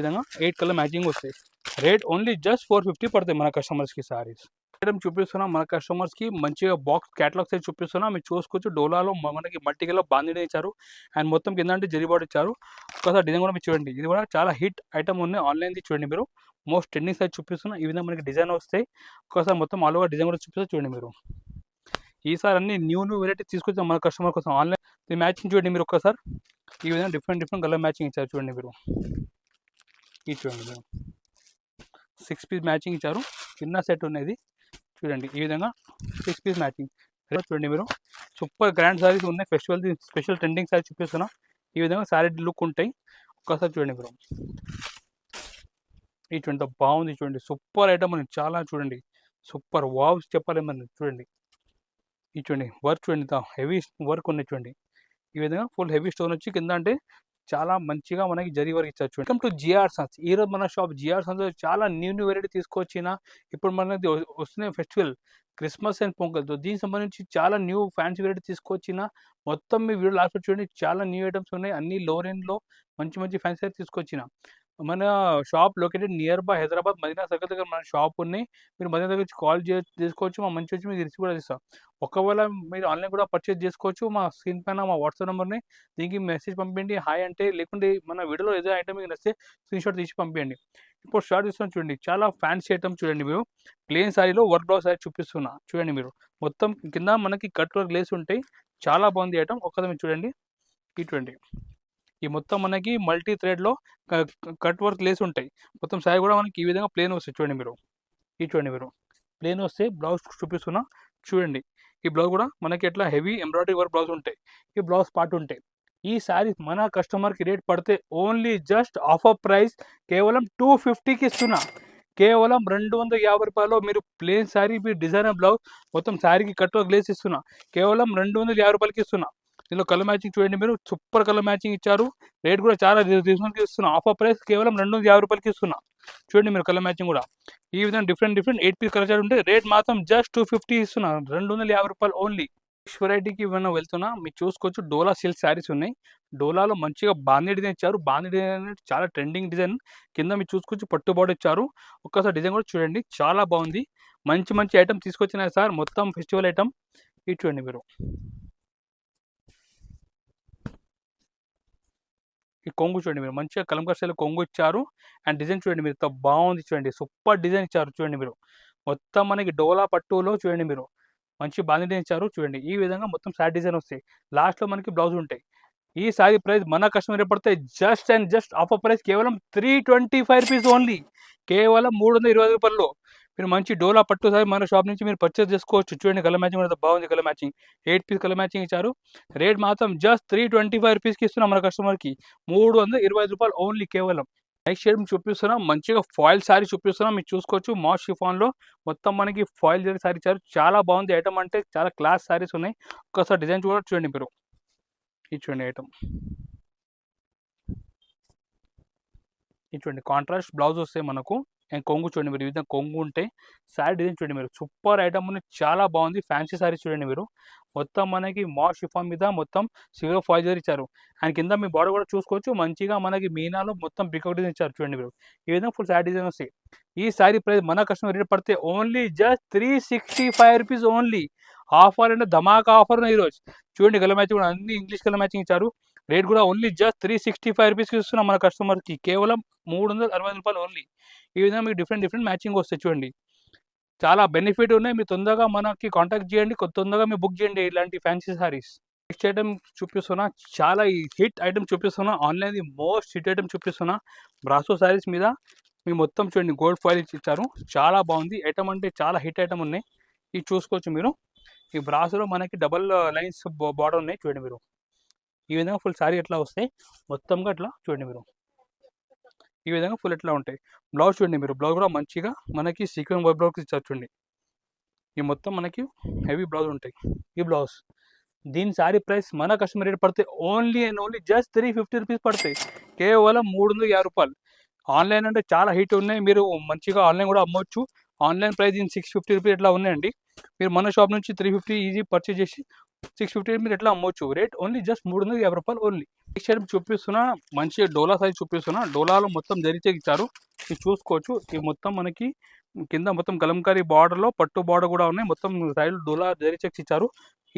విధంగా 8 colour matching వస్తాయి. Rate only just 450 పడతాయి మన కస్టమర్స్కి సారీస్. ఐటమ్ చూపిస్తున్నాం మన కస్టమర్స్కి, మంచిగా బాక్స్ క్యాటలాగ్స్ అయితే చూపిస్తున్నాం. మీరు చూసుకోవచ్చు. డోలాలో మనకి మల్టీ కలర్ బాందిని ఇచ్చారు అండ్ మొత్తం కింద అంటే జరీ బార్డర్ ఇచ్చారు. ఒకసారి డిజైన్ కూడా మీరు చూడండి, ఇది కూడా చాలా హిట్ ఐటమ్ ఉన్నాయి. ఆన్లైన్ది చూడండి మీరు, మోస్ట్ ట్రెండింగ్ సైజ్ చూపిస్తున్నా. ఈ విధంగా మనకి డిజైన్ వస్తాయి. ఒకసారి మొత్తం ఆల్ ఓవర్ డిజైన్ కూడా చూపిస్తే చూడండి మీరు. ఈసారి అన్ని న్యూ వెరైటీ తీసుకొచ్చాం మన కస్టమర్ కోసం. ఆన్లైన్ మ్యాచింగ్ చూడండి మీరు ఒక్కసారి. ఈ విధంగా డిఫరెంట్ కలర్ మ్యాచింగ్ ఇచ్చారు చూడండి మీరు. ఇది చూడండి మీరు 6 పీస్ మ్యాచింగ్ ఇచ్చారు. చిన్న సెట్ ఉన్నది చూడండి. ఈ విధంగా 6 పీస్ మ్యాచింగ్ చూడండి మీరు. సూపర్ గ్రాండ్ సారీస్ ఉన్నాయి. ఫెస్టివల్ స్పెషల్ ట్రెండింగ్ సారీ చూపిస్తున్నా. ఈ విధంగా సారీ లుక్ ఉంటాయి. ఒక్కసారి చూడండి మీరు. ఇది చూడండి బాగుంది చూడండి. సూపర్ ఐటమ్ అని చాలా చూడండి. సూపర్ వావ్ చెప్పలేమని చూడండి. ఇది చూడండి వర్క్ చూడండి, హెవీ వర్క్ ఉన్నాయి చూడండి. ఈ విధంగా ఫుల్ హెవీ స్టోన్ వచ్చి కింద అంటే చాలా మంచిగా మనకి జరీ వర్క్ ఇచ్చారు. Welcome to GR sons. ఈరోజు మన షాప్ జిఆర్ సన్స్ చాలా న్యూ వెరైటీ తీసుకొచ్చిన. ఇప్పుడు మనది వస్తున్న ఫెస్టివల్ క్రిస్మస్ అండ్ పొంగల్తో దీనికి సంబంధించి చాలా న్యూ ఫ్యాన్సీ వెరైటీ తీసుకొచ్చిన. మొత్తం మీ వీడియో లాస్ట్ చూడండి, చాలా న్యూ ఐటమ్స్ ఉన్నాయి. అన్ని లో రేంజ్లో మంచి ఫ్యాన్సీ తీసుకొచ్చిన. మన shop located near by Hyderabad Madina circle దగ్గర మన షాప్ ఉన్నాయి. మీరు మదీనా దగ్గర నుంచి కాల్ చేసుకోవచ్చు. మా మంచి వచ్చి మీకు రిసీవ్ కూడా ఇస్తాం. ఒకవేళ మీరు ఆన్లైన్ కూడా పర్చేజ్ చేసుకోవచ్చు. మా స్క్రీన్ పైన మా వాట్సాప్ నెంబర్ని, దీనికి మెసేజ్ పంపించండి హాయ్ అంటే, లేకుంటే మన వీడియోలో ఏదో ఐటమ్ మీకు నచ్చితే స్క్రీన్ షాట్ తీసి పంపించండి. ఇప్పుడు స్టార్ట్ చేస్తున్నాం చూడండి. చాలా ఫ్యాన్సీ ఐటమ్ చూడండి మీరు. ప్లెయిన్ శారీలో వర్క్ బ్లౌజ్ శారీ చూపిస్తున్నా చూడండి మీరు. మొత్తం కింద మనకి కట్ వర్క్ లేస్ ఉంటాయి. చాలా బాగుంది ఐటమ్. ఒక్కసారి మీరు చూడండి. ఇటువంటి ఈ మొత్తం మనకి మల్టీ థ్రెడ్లో కట్ వర్క్ లేస్ ఉంటాయి. మొత్తం శారీ కూడా మనకి ఈ విధంగా ప్లేన్ వస్తాయి చూడండి మీరు. ఇది చూడండి మీరు, ప్లేన్ వస్తే బ్లౌజ్ చూపిస్తున్నా చూడండి. ఈ బ్లౌజ్ కూడా మనకి ఎట్లా హెవీ ఎంబ్రాయిడరీ వర్క్ బ్లౌజ్ ఉంటాయి. ఈ బ్లౌజ్ పార్ట్ ఉంటాయి. ఈ శారీ మన కస్టమర్కి రేట్ పడితే ఓన్లీ జస్ట్ ఆఫర్ ప్రైస్ కేవలం 250కి ఇస్తున్నా. కేవలం 250 రూపాయలు మీరు ప్లేన్ శారీ, మీరు డిజైనర్ బ్లౌజ్, మొత్తం శారీకి కట్ వర్క్ లేస్ ఇస్తున్నా. కేవలం 250 రూపాయలకి ఇస్తున్నా. దీనిలో కలర్ మ్యాచింగ్ చూడండి మీరు. సూపర్ కలర్ మ్యాచింగ్ ఇచ్చారు. రేట్ కూడా చాలా రీజనబుల్కి ఇస్తున్నా. ఆఫర్ ప్రైస్ కేవలం 250 రూపాయలకి ఇస్తున్నా. చూడండి మీరు కలర్ మ్యాచింగ్ కూడా. ఈ విధంగా డిఫరెంట్ 8 పీస్ కలర్ చార్ట్ ఉంటే రేట్ మాత్రం జస్ట్ 250 ఇస్తున్నా. 250 రూపాయలు ఓన్లీ. నెక్స్ట్ వెరైటీకి ఏమైనా వెళ్తున్నా మీరు చూసుకోవచ్చు. డోలా సిల్క్ శారీస్ ఉన్నాయి. డోలాలో మంచిగా బాందీ డిజైన్ ఇచ్చారు. బాందీ డిజైన్ చాలా ట్రెండింగ్ డిజైన్. కింద మీరు చూసుకోవచ్చు పట్టు బార్డర్ ఇచ్చారు. ఒక్కసారి డిజైన్ కూడా చూడండి, చాలా బాగుంది. మంచి ఐటమ్ తీసుకొచ్చినాయి సార్. మొత్తం ఫెస్టివల్ ఐటమ్. ఇది చూడండి మీరు. ఈ కొంగు చూడండి మీరు, మంచిగా కలంకారీ స్టైల్ కొంగు ఇచ్చారు. అండ్ డిజైన్ చూడండి మీరు, ఎంత బాగుంది చూడండి. సూపర్ డిజైన్ ఇచ్చారు చూడండి మీరు. మొత్తం మనకి డోలా పట్టులో చూడండి మీరు, మంచి బాగా డిజైన్ ఇచ్చారు చూడండి. ఈ విధంగా మొత్తం శారీ డిజైన్ వస్తాయి. లాస్ట్లో మనకి బ్లౌజ్ ఉంటాయి. ఈ శారీ ప్రైస్ మన కస్టమర్ పడితే just and just offer price కేవలం 325 రూపీస్ ఓన్లీ. కేవలం 325 రూపాయల్లో మీరు మంచి డోలా పట్టు సారీ మన షాప్ నుంచి మీరు పర్చేస్ చేసుకోవచ్చు. చూడండి కలర్ మ్యాచింగ్ కూడా బాగుంది. Colour matching 8 piece colour matching ఇచ్చారు. రేట్ మాత్రం జస్ట్ 325 రూపీస్కి ఇస్తున్నాం మన కస్టమర్కి. 325 రూపాయలు ఓన్లీ కేవలం. నెక్స్ట్ షేడ్ చూపిస్తున్నాం. మంచిగా ఫాయిల్ శారీ చూపిస్తున్నాం. మీరు చూసుకోవచ్చు. మాస్ షిఫాన్లో మొత్తం మనకి ఫాయిల్ జరీ శారీ ఇచ్చారు. చాలా బాగుంది ఐటమ్. అంటే చాలా క్లాస్ శారీస్ ఉన్నాయి. ఒకసారి డిజైన్ కూడా చూడండి మీరు. ఇది చూడండి ఐటమ్. ఇది చూడండి కాంట్రాస్ట్ బ్లౌజ్ వస్తాయి మనకు. అండ్ కొంగు చూడండి మీరు, ఈ విధంగా కొంగు ఉంటాయి. శారీ డిజైన్ చూడండి మీరు. సూపర్ ఐటమ్ ఉంది, చాలా బాగుంది. ఫ్యాన్సీ శారీ చూడండి మీరు. మొత్తం మనకి మాస్ షిఫాన్ మీద మొత్తం సిల్వర్ ఫాయిల్ జరీ ఇచ్చారు. అండ్ కింద మీ బార్డర్ కూడా చూసుకోవచ్చు. మంచిగా మనకి మీనాలో మొత్తం పికౌట్ డిజైన్ ఇచ్చారు చూడండి మీరు. ఈ విధంగా ఫుల్ శారీ డిజైన్ వస్తాయి. ఈ శారీ ప్రైస్ మన కస్టమర్ రేట్ పడితే only just 365 rupees only. Offer అంటే ధమాకా ఆఫర్ ఈరోజు. చూడండి కలర్ మ్యాచింగ్ కూడా అన్ని ఇంగ్లీష్ కలర్ మ్యాచింగ్ ఇచ్చారు. రేట్ కూడా ఓన్లీ జస్ట్ 365 రూపీస్కి ఇస్తున్నాం మన కస్టమర్కి. కేవలం 365 రూపాయలు ఓన్లీ. ఈ విధంగా మీకు డిఫరెంట్ మ్యాచింగ్ వస్తాయి చూడండి. చాలా బెనిఫిట్ ఉన్నాయి. మీరు తొందరగా మనకి కాంటాక్ట్ చేయండి, తొందరగా మీరు బుక్ చేయండి ఇలాంటి ఫ్యాన్సీ సారీస్. నెక్స్ట్ ఐటమ్ చూపిస్తున్నా. చాలా హిట్ ఐటమ్ చూపిస్తున్నా. ఆన్లైన్ మోస్ట్ హిట్ ఐటమ్ చూపిస్తున్నా. బ్రాసో సారీస్ మీద మీ మొత్తం చూడండి గోల్డ్ ఫాయిల్ ఇచ్చారు. చాలా బాగుంది ఐటమ్. అంటే చాలా హిట్ ఐటమ్ ఉన్నాయి. ఇది చూసుకోవచ్చు మీరు. ఈ బ్రాసోలో మనకి డబల్ లైన్స్ బార్డర్ ఉన్నాయి చూడండి మీరు. ఈ విధంగా ఫుల్ శారీ ఎట్లా వస్తాయి మొత్తంగా అట్లా చూడండి మీరు. ఈ విధంగా ఫుల్ ఎట్లా ఉంటాయి. బ్లౌజ్ చూడండి మీరు. బ్లౌజ్ కూడా మంచిగా మనకి సీక్వెన్స్ వర్క్ బ్లౌజ్ ఇచ్చారు చూడండి. ఈ మొత్తం మనకి హెవీ బ్లౌజ్ ఉంటాయి. ఈ బ్లౌజ్ దీని శారీ ప్రైస్ మన కస్టమర్ రేట్ పడితే only and only just 350 rupees పడతాయి. కేవలం 350 రూపాయలు. ఆన్లైన్ అంటే చాలా హీట్ ఉన్నాయి. మీరు మంచిగా ఆన్లైన్ కూడా అమ్మవచ్చు. ఆన్లైన్ ప్రైస్ దీని 650 రూపీస్ ఎట్లా ఉన్నాయండి. మీరు మన షాప్ నుంచి 350 ఈజీ పర్చేజ్ చేసి 650 మీరు ఎట్లా అమ్మవచ్చు. రేట్ ఓన్లీ జస్ట్ 350 రూపాయలు ఓన్లీ. నెక్స్ట్ ఐటమ్ చూపిస్తున్నా, మంచిగా డోలా సైజ్ చూపిస్తున్నా. డోలాలో మొత్తం జరిచే ఇచ్చారు, ఇది చూసుకోవచ్చు. ఇది మొత్తం మనకి కింద మొత్తం కలంకారీ బార్డర్లో పట్టు బార్డర్ కూడా ఉన్నాయి. మొత్తం సైడ్ డోలా జరీ చెక్స్ ఇచ్చారు.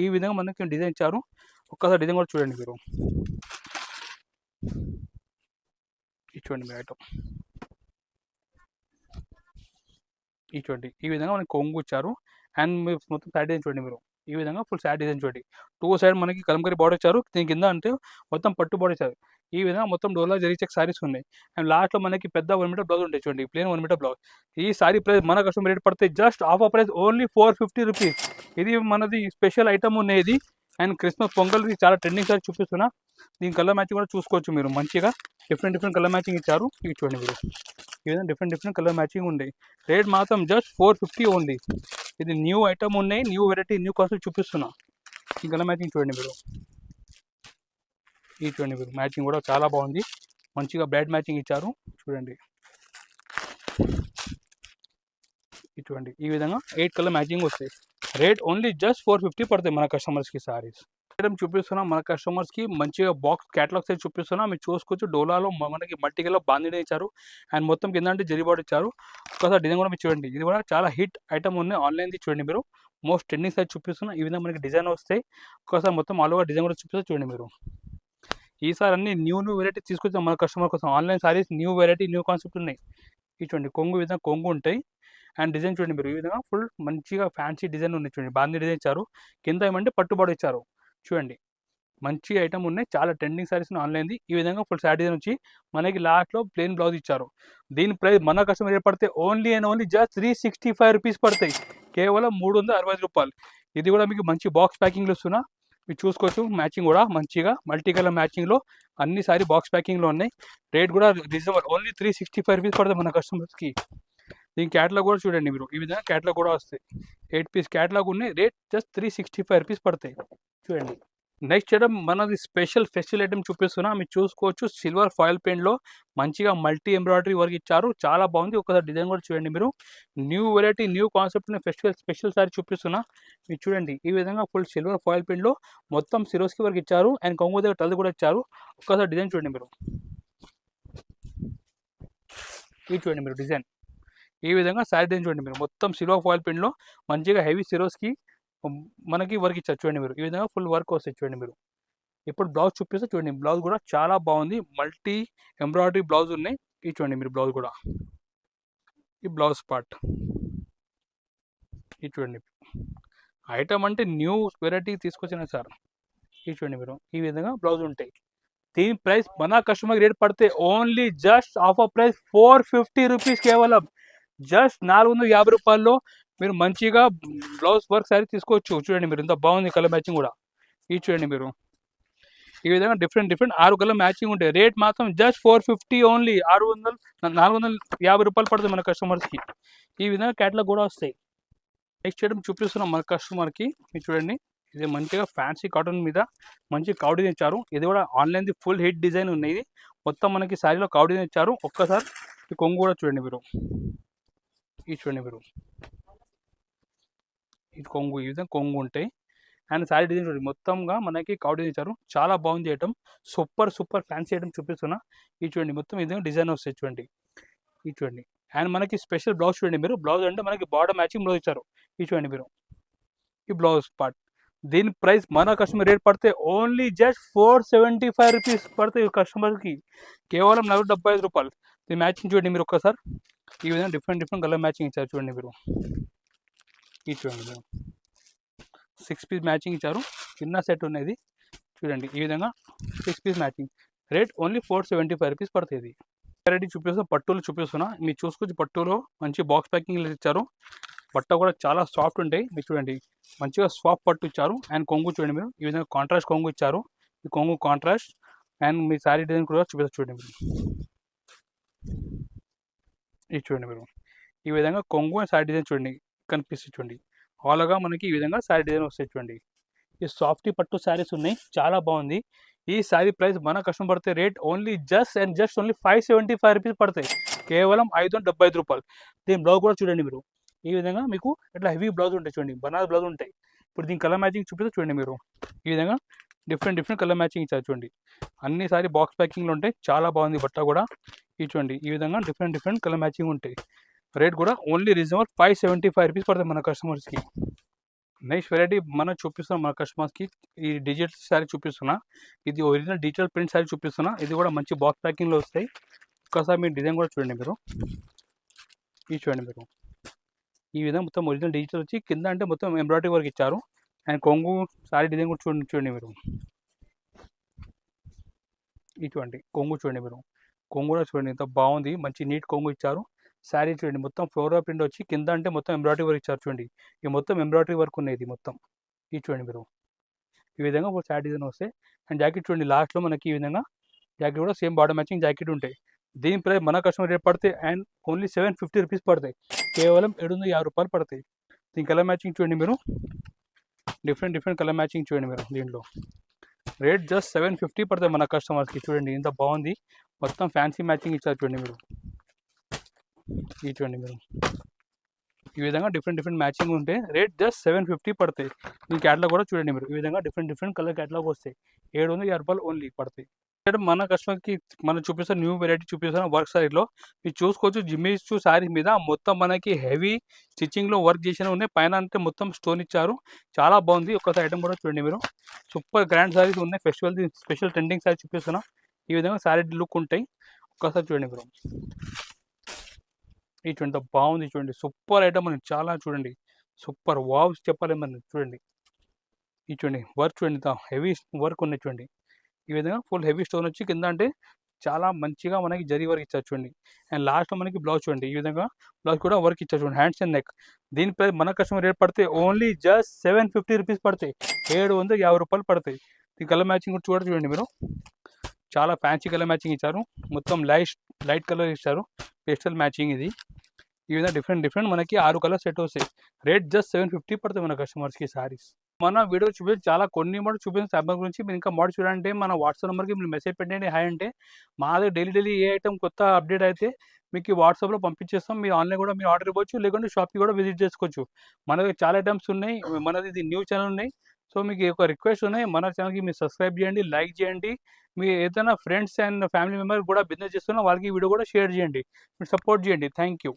ఈ విధంగా మనకి డిజైన్ ఇచ్చారు. ఒక్కసారి డిజైన్ కూడా చూడండి మీరు. ఇది చూడండి మీరు ఐటమ్, ఇది చూడండి. ఈ విధంగా మనకి కొంగు ఇచ్చారు. అండ్ మీరు మొత్తం సైడ్ డిజైన్ చూడండి మీరు. ఈ విధంగా ఫుల్ సైడ్ డిజైన్ చూడండి. టూ సైడ్ మనకి కలంకారీ బార్డర్ ఇచ్చారు. దీని కింద అంటే మొత్తం పట్టు బార్డర్ ఇచ్చారు. ఈ విధంగా మొత్తం డోలా జరీ చెక్ సారీస్ ఉన్నాయి. అండ్ లాస్ట్లో మనకి పెద్ద 1 మీటర్ బ్లౌజ్ ఉంటాయి చూడండి, ప్లేన్ 1 మీటర్ బ్లౌజ్. ఈ సారీ ప్రైస్ మన కస్టమర్ రేట్ పడితే just offer price only 450 rupees. ఇది మనది స్పెషల్ ఐటమ్ ఉన్నాయి ఇది. అండ్ క్రిస్మస్ పొంగల్కి చాలా ట్రెండింగ్ సారీ చూపిస్తున్నా. దీని కలర్ మ్యాచింగ్ కూడా చూసుకోవచ్చు మీరు. మంచిగా డిఫరెంట్ కలర్ మ్యాచింగ్ ఇచ్చారు. ఇవి చూడండి మీరు. ఈ విధంగా డిఫరెంట్ కలర్ మ్యాచింగ్ ఉన్నాయి. రేట్ మాత్రం జస్ట్ 450 ఓన్లీ. ఇది న్యూ ఐటమ్ ఉన్నాయి, న్యూ వెరైటీ, న్యూ కాన్సెప్ట్ చూపిస్తున్నా. ఈ కలర్ మ్యాచింగ్ చూడండి మీరు. ఈ చూడండి మీరు, మ్యాచింగ్ కూడా చాలా బాగుంది. మంచిగా బ్రైట్ మ్యాచింగ్ ఇచ్చారు చూడండి. ఇది చూడండి. ఈ విధంగా 8 కలర్ మ్యాచింగ్ వస్తాయి. రేట్ ఓన్లీ జస్ట్ 450 పడతాయి మన కస్టమర్స్కి సారీస్. ఐటమ్ చూపిస్తున్నాం మన కస్టమర్స్కి. మంచిగా బాక్స్ క్యాటలాగ్ సైజ్ చూపిస్తున్నా, మీరు చూసుకోవచ్చు. డోలాలో మనకి మల్టీ కలర్ బాందిని ఇచ్చారు. అండ్ మొత్తం కింద అంటే జరీ బార్డర్ ఇచ్చారు. ఒకసారి డిజైన్ కూడా మీరు చూడండి. ఇది కూడా చాలా హిట్ ఐటమ్ ఉన్నాయి, ఆన్లైన్ది చూడండి మీరు. మోస్ట్ ట్రెండింగ్ సైజ్ చూపిస్తున్నా. ఈ విధంగా మనకి డిజైన్ వస్తాయి. ఒకసారి మొత్తం ఆల్ ఓవర్ డిజైన్ కూడా చూపిస్తే చూడండి మీరు. ఈసారి అన్ని న్యూ వెరైటీ తీసుకొచ్చాం మన కస్టమర్ కోసం. Online saris new variety, new concept ఉన్నాయి. ఇది చూడండి, కొంగు ఈ విధంగా కొంగు ఉంటాయి. అండ్ డిజైన్ చూడండి మీరు. ఈ విధంగా ఫుల్ మంచిగా ఫ్యాన్సీ డిజైన్ ఉన్నాయి చూడండి. బాందీ డిజైన్ ఇచ్చారు. కింద ఏమంటే పట్టుబాటు ఇచ్చారు చూడండి. మంచి ఐటమ్ ఉన్నాయి, చాలా ట్రెండింగ్ సారీస్ ఆన్లైన్ది. ఈ విధంగా ఫుల్ శారీ డిజైన్ వచ్చి మనకి లాస్ట్లో ప్లెయిన్ బ్లౌజ్ ఇచ్చారు. దీని ప్రైస్ మన కస్టమర్ రేట్ పడితే only and only just 365 rupees పడతాయి. కేవలం 365 రూపాయలు. ఇది కూడా మీకు మంచి బాక్స్ ప్యాకింగ్లో ఇస్తున్నా, మీరు చూసుకోవచ్చు. మ్యాచింగ్ కూడా మంచిగా మల్టీ కలర్ మ్యాచింగ్లో అన్ని సారీ బాక్స్ ప్యాకింగ్లో ఉన్నాయి. రేట్ కూడా రీజనబుల్, ఓన్లీ 365 రూపీస్ పడుతుంది మన కస్టమర్స్కి. దీని క్యాటలాగ్ కూడా చూడండి మీరు. ఈ విధంగా క్యాటలాగ్ కూడా వస్తాయి. 8 పీస్ క్యాటలాగ్ ఉన్నాయి. రేట్ జస్ట్ 365 రూపీస్ పడతాయి చూడండి. నెక్స్ట్ ఐటమ్ మనది స్పెషల్ ఫెస్టివల్ ఐటమ్ చూపిస్తున్నా, మీరు చూసుకోవచ్చు. సిల్వర్ ఫాయిల్ పెయింట్లో మంచిగా మల్టీ ఎంబ్రాయిడరీ వర్క్ ఇచ్చారు, చాలా బాగుంది. ఒకసారి డిజైన్ కూడా చూడండి మీరు. New variety, new concept festival special sorry చూపిస్తున్నా, మీరు చూడండి. ఈ విధంగా ఫుల్ సిల్వర్ ఫాయిల్ పెయింట్లో మొత్తం సిరోస్కి వర్క్ ఇచ్చారు. అండ్ కొంగు దగ్గర టల్ కూడా ఇచ్చారు. ఒకసారి డిజైన్ చూడండి మీరు. ఇది చూడండి మీరు డిజైన్. ఈ విధంగా సారీ డిజైన్ చూడండి మీరు. మొత్తం సిల్వర్ ఫాయిల్ పెయింట్లో మంచిగా హెవీ సిరోస్కి మనకి వర్క్ ఇచ్చారు చూడండి మీరు. ఈ విధంగా ఫుల్ వర్క్ వస్తాయి చూడండి మీరు. ఇప్పుడు బ్లౌజ్ చూపిస్తే చూడండి. బ్లౌజ్ కూడా చాలా బాగుంది, మల్టీ ఎంబ్రాయిడరీ బ్లౌజ్ ఉన్నాయి. ఇది చూడండి మీరు. బ్లౌజ్ కూడా ఈ బ్లౌజ్ పార్ట్ ఇది చూడండి. ఐటమ్ అంటే న్యూ వెరైటీ తీసుకొచ్చిన సార్. ఇది చూడండి మీరు. ఈ విధంగా బ్లౌజ్ ఉంటాయి. దీని ప్రైస్ మన కస్టమర్ రేట్ పడితే only just offer price 450 rupees. కేవలం జస్ట్ 450 రూపాయల్లో మీరు మంచిగా బ్లౌజ్ వర్క్ శారీ తీసుకోవచ్చు చూడండి మీరు. ఇంత బాగుంది కలర్ మ్యాచింగ్ కూడా. ఇది చూడండి మీరు. ఈ విధంగా డిఫరెంట్ 6 కలర్ మ్యాచింగ్ ఉంటాయి. రేట్ మాత్రం జస్ట్ 450 ఓన్లీ. 450 రూపాయలు పడుతుంది మన కస్టమర్స్కి. ఈ విధంగా క్యాటలాగ్ కూడా వస్తాయి. నెక్స్ట్ ఐటమ్ చూపిస్తున్నాం మన కస్టమర్కి, మీరు చూడండి. ఇది మంచిగా ఫ్యాన్సీ కాటన్ మీద మంచి కౌ డిజైన్ ఇచ్చారు. ఇది కూడా ఆన్లైన్ది ఫుల్ హిట్ డిజైన్ ఉన్నాయి. ఇది మొత్తం మనకి శారీలో కౌ డిజైన్ ఇచ్చారు. ఒక్కసారి ఈ కొంగు కూడా చూడండి మీరు. ఇది చూడండి మీరు. ఇది కొంగు, ఈ విధంగా కొంగు ఉంటాయి. అండ్ శారీ డిజైన్ చూడండి. మొత్తంగా మనకి కౌ డిజైన్ ఇచ్చారు. చాలా బాగుంది ఐటమ్. సూపర్ ఫ్యాన్సీ ఐటమ్ చూపిస్తున్నా. ఇది చూడండి. మొత్తం ఈ విధంగా డిజైన్ వస్తాయి చూడండి. ఇది చూడండి. అండ్ మనకి స్పెషల్ బ్లౌజ్ చూడండి మీరు. బ్లౌజ్ అంటే మనకి బార్డర్ మ్యాచింగ్ బ్లౌజ్ ఇచ్చారు. ఇది చూడండి మీరు. ఈ బ్లౌజ్ పార్ట్. దీని ప్రైస్ మన కస్టమర్ రేట్ పడితే ఓన్లీ జస్ట్ 475 రూపీస్ పడతాయి కస్టమర్కి. కేవలం 475 రూపాయలు. దీని మ్యాచింగ్ చూడండి మీరు ఒక్కసారి. ఈ విధంగా డిఫరెంట్ కలర్ మ్యాచింగ్ ఇచ్చారు చూడండి మీరు. ఇది చూడండి మీరు. 6 పీస్ మ్యాచింగ్ ఇచ్చారు. చిన్న సెట్ ఉన్నది చూడండి. ఈ విధంగా 6 piece matching. Rate only 475 rupees పడుతుంది. వెరైటీ చూపిస్తున్నా, పట్టులు చూపిస్తున్నా, మీరు చూసుకోవచ్చు. పట్టులో మంచి బాక్స్ ప్యాకింగ్ ఇచ్చారు. బట్ట కూడా చాలా సాఫ్ట్ ఉంటాయి. మీరు చూడండి. మంచిగా సాఫ్ట్ పట్టు ఇచ్చారు. అండ్ కొంగు చూడండి మీరు. ఈ విధంగా కాంట్రాస్ట్ కొంగు ఇచ్చారు. ఈ కొంగు contrast. And me sari design కూడా చూపిస్తారు చూడండి మీరు. ఇది చూడండి మీరు. ఈ విధంగా కొంగు అండ్ శారీ డిజైన్ చూడండి కనిపిస్తుంది చూడండి. ఆల్గా మనకి ఈ విధంగా శారీ డిజైన్ వస్తాయి చూడండి. ఈ సాఫ్టీ పట్టు శారీస్ ఉన్నాయి, చాలా బాగుంది. ఈ శారీ ప్రైస్ మన కస్టమర్ పడితే rate only just only 575 rupees పడతాయి. కేవలం 575 రూపాయలు. దీని బ్లౌజ్ కూడా చూడండి మీరు. ఈ విధంగా మీకు ఇట్లా హెవీ బ్లౌజ్ ఉంటాయి చూడండి. బనారస్ బ్లౌజ్ ఉంటాయి. ఇప్పుడు దీని కలర్ మ్యాచింగ్ చూపిస్తే చూడండి మీరు. ఈ విధంగా డిఫరెంట్ కలర్ మ్యాచింగ్ ఇచ్చారు చూడండి. అన్ని సారీ బాక్స్ ప్యాకింగ్లో ఉంటాయి. చాలా బాగుంది బట్ట కూడా. ఇది చూడండి, ఈ విధంగా డిఫరెంట్ కలర్ మ్యాచింగ్ ఉంటాయి. రేట్ కూడా ఓన్లీ రీజనబుల్ 575 రూపీస్ పడుతుంది మన కస్టమర్స్కి. నెక్స్ట్ వెరైటీ మనం చూపిస్తున్నాం మన కస్టమర్స్కి. ఈ డిజిటల్ శారీ చూపిస్తున్నా. ఇది ఒరిజినల్ డిజిటల్ ప్రింట్ శారీ చూపిస్తున్నా. ఇది కూడా మంచి బాక్స్ ప్యాకింగ్లో వస్తాయి. ఒక్కసారి మీరు డిజైన్ కూడా చూడండి మీరు. ఇది చూడండి మీరు, ఈ విధంగా మొత్తం ఒరిజినల్ డిజిటల్ వచ్చి కింద అంటే మొత్తం ఎంబ్రాయిడరీ వర్క్ ఇచ్చారు. అండ్ కొంగు శారీ డిజైన్ కూడా చూడండి మీరు. ఇటువంటి కొంగు చూడండి మీరు. కొంగు కూడా చూడండి ఎంత బాగుంది, మంచి నీట్ కొంగు ఇచ్చారు. శారీ చూడండి మొత్తం ఫ్లోరల్ ప్రింట్ వచ్చి కింద అంటే మొత్తం ఎంబ్రాయిడరీ వర్క్ ఇచ్చారు చూడండి. ఇది మొత్తం ఎంబ్రాయిడరీ వర్క్ ఉన్నది మొత్తం. ఇది చూడండి మీరు, ఈ విధంగా ఒక శారీ డిజైన్ వస్తాయి. అండ్ జాకెట్ చూడండి, లాస్ట్లో మనకి ఈ విధంగా జాకెట్ కూడా సేమ్ బార్డర్ మ్యాచింగ్ జాకెట్ ఉంటాయి. దీని ప్రైస్ మన కస్టమర్ రేట్ పడితే అండ్ ఓన్లీ 750 రూపీస్ పడతాయి. కేవలం 750 రూపాయలు పడతాయి. దీని కలర్ మ్యాచింగ్ చూడండి మీరు, డిఫరెంట్ కలర్ మ్యాచింగ్ చూడండి మీరు. దీంట్లో రేట్ జస్ట్ 750 పడతాయి మన కస్టమర్స్కి. చూడండి ఎంత బాగుంది, మొత్తం ఫ్యాన్సీ మ్యాచింగ్ ఇచ్చారు చూడండి మీరు. ఇది చూడండి మీరు, ఈ విధంగా డిఫరెంట్ మ్యాచింగ్ ఉంటే రేట్ జస్ట్ 750 పడతాయి. ఈ క్యాటలాగ్ కూడా చూడండి మీరు, ఈ విధంగా డిఫరెంట్ కలర్ క్యాటలాగ్ వస్తాయి. 750 రూపాయలు ఓన్లీ పడతాయి. మన కస్టమర్కి మనం చూపిస్తున్న న్యూ వెరైటీ చూపిస్తున్న వర్క్ శారీలో మీరు చూసుకోవచ్చు. జిమ్మీచూ శారీ మీద మొత్తం మనకి హెవీ స్టిచ్చింగ్లో వర్క్ చేసిన ఉన్నాయి. పైన అంటే మొత్తం స్టోన్ ఇచ్చారు, చాలా బాగుంది. ఒక్కసారి ఐటమ్ కూడా చూడండి మీరు. సూపర్ గ్రాండ్ శారీస్ ఉన్నాయి. ఫెస్టివల్ స్పెషల్ ట్రెండింగ్ శారీ చూపిస్తున్నా. ఈ విధంగా శారీ లుక్ ఉంటాయి. ఒక్కసారి చూడండి మీరు. ఇది చూడండి బాగుంది, చూడండి సూపర్ ఐటమ్ అని చాలా చూడండి. సూపర్ వావ్ చెప్పలేము మనం. చూడండి ఇది చూడండి, వర్క్ చూడండి, హెవీ వర్క్ ఉన్నాయి చూడండి. ఈ విధంగా ఫుల్ హెవీ స్టోన్ వచ్చి కింద అంటే చాలా మంచిగా మనకి జరీ వర్క్ ఇచ్చారు చూడండి. అండ్ లాస్ట్లో మనకి బ్లౌజ్ చూడండి, ఈ విధంగా బ్లౌజ్ కూడా వర్క్ ఇచ్చారు చూడండి, హ్యాండ్స్ అండ్ నెక్. దీని ప్రైస్ మన కస్టమర్ రేట్ పడితే ఓన్లీ జస్ట్ 750 రూపీస్ పడతాయి. 750 రూపాయలు పడతాయి. ఈ కలర్ మ్యాచింగ్ కూడా చూడండి మీరు, చాలా ఫ్యాన్సీ కలర్ మ్యాచింగ్ ఇచ్చారు. మొత్తం లైట్ కలర్ ఇచ్చారు, పేస్టల్ మ్యాచింగ్ ఇది. ఈ విధంగా డిఫరెంట్ మనకి 6 కలర్ సెట్ వస్తాయి. రేట్ జస్ట్ 750 పడుతుంది మన కస్టమర్స్కి సారీస్. మన వీడియో చూపించి చాలా కొన్ని మోడల్ చూపించిన శాంపుల్ గురించి మీరు ఇంకా మోడల్ చూడాలంటే మన వాట్సాప్ నెంబర్కి మీరు మెసేజ్ పెట్టండి, హాయ్ అంటే. మాది డైలీ ఏ ఐటమ్ కొత్త అప్డేట్ అయితే మీకు వాట్సాప్లో పంపించేస్తాం. మీరు ఆన్లైన్ కూడా మీరు ఆర్డర్ ఇవ్వచ్చు, లేకుంటే షాప్కి కూడా విజిట్ చేసుకోవచ్చు. మన దగ్గర చాలా ఐటమ్స్ ఉన్నాయి. మనది ఇది న్యూ ఛానల్ ఉన్నాయి. సో మీకు ఒక రిక్వెస్ట్ ఉన్నాయి, మన ఛానల్కి మీరు సబ్స్క్రైబ్ చేయండి, లైక్ చేయండి. మీ ఏదైనా ఫ్రెండ్స్ అండ్ ఫ్యామిలీ మెంబర్ కూడా బిజినెస్ చేస్తున్నా వాళ్ళకి ఈ వీడియో కూడా షేర్ చేయండి, మీరు సపోర్ట్ చేయండి. Thank you.